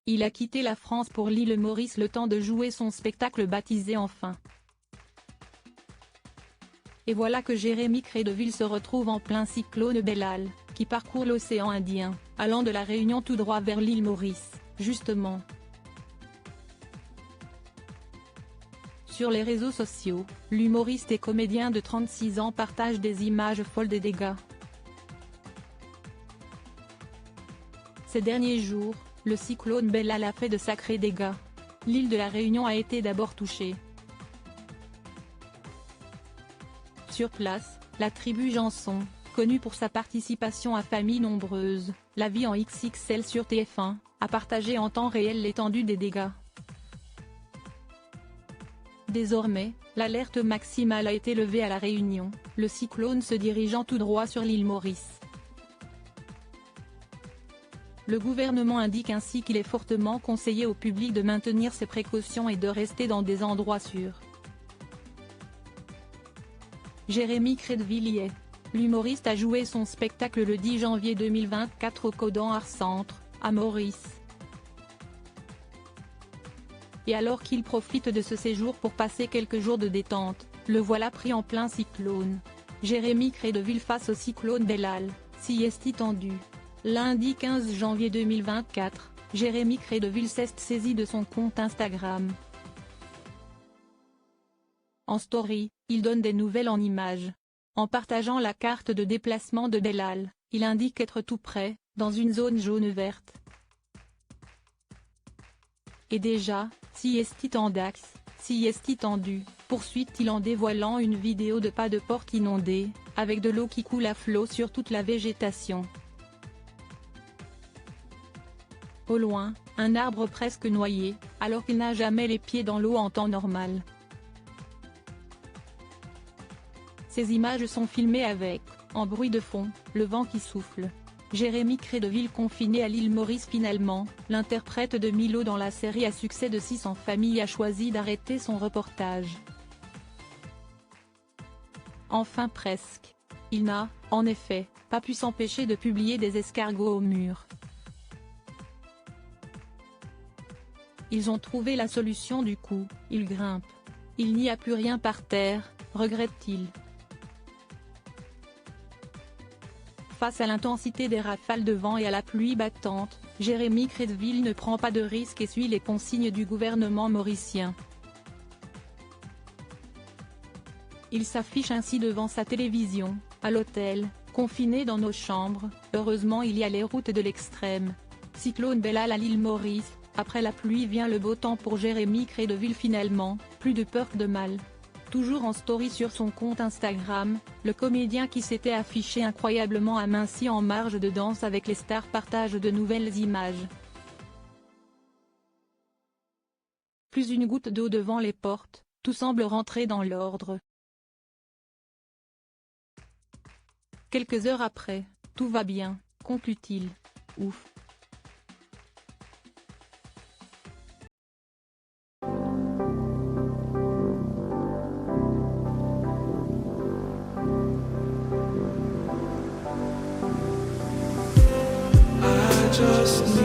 Il a quitté la France pour l'île Maurice le temps de jouer son spectacle baptisé Enfin. Et voilà que Jérémy Crédville se retrouve en plein cyclone Bellal, qui parcourt l'océan Indien, allant de la Réunion tout droit vers l'île Maurice, justement. Sur les réseaux sociaux, l'humoriste et comédien de 36 ans partage des images folles des dégâts. Ces derniers jours, le cyclone Bellal a fait de sacrés dégâts. L'île de la Réunion a été d'abord touchée. Sur place, la tribu Janson, connue pour sa participation à Famille Nombreuse, la vie en XXL sur TF1, a partagé en temps réel l'étendue des dégâts. Désormais, l'alerte maximale a été levée à la Réunion, le cyclone se dirigeant tout droit sur l'île Maurice. Le gouvernement indique ainsi qu'il est fortement conseillé au public de maintenir ses précautions et de rester dans des endroits sûrs. Jérémy Crédville y est. L'humoriste a joué son spectacle le 10 janvier 2024 au Codan Art Centre, à Maurice. Et alors qu'il profite de ce séjour pour passer quelques jours de détente, le voilà pris en plein cyclone. Jérémy Crédville face au cyclone Bellal, sieste tendu. Lundi 15 janvier 2024, Jérémy Crédville s'est saisi de son compte Instagram. En story, il donne des nouvelles en images. En partageant la carte de déplacement de Bellal, il indique être tout près, dans une zone jaune-verte. Et déjà, sieste tendax, sieste tendu, poursuit-il en dévoilant une vidéo de pas de porte inondée, avec de l'eau qui coule à flot sur toute la végétation. Au loin, un arbre presque noyé, alors qu'il n'a jamais les pieds dans l'eau en temps normal. Ces images sont filmées avec, en bruit de fond, le vent qui souffle. Jérémy Crédville confiné à l'île Maurice finalement, l'interprète de Milo dans la série à succès de 6 en famille a choisi d'arrêter son reportage. Enfin presque. Il n'a, en effet, pas pu s'empêcher de publier des escargots au mur. Ils ont trouvé la solution du coup, ils grimpent. Il n'y a plus rien par terre, regrette-t-il. Face à l'intensité des rafales de vent et à la pluie battante, Jérémy Crédville ne prend pas de risques et suit les consignes du gouvernement mauricien. Il s'affiche ainsi devant sa télévision, à l'hôtel, confiné dans nos chambres. Heureusement il y a les routes de l'extrême. Cyclone Bellal à l'île Maurice, après la pluie vient le beau temps pour Jérémy Crédville finalement, plus de peur que de mal. Toujours en story sur son compte Instagram, le comédien qui s'était affiché incroyablement aminci en marge de danse avec les stars partage de nouvelles images. Plus une goutte d'eau devant les portes, tout semble rentrer dans l'ordre. Quelques heures après, tout va bien, conclut-il. Ouf. Just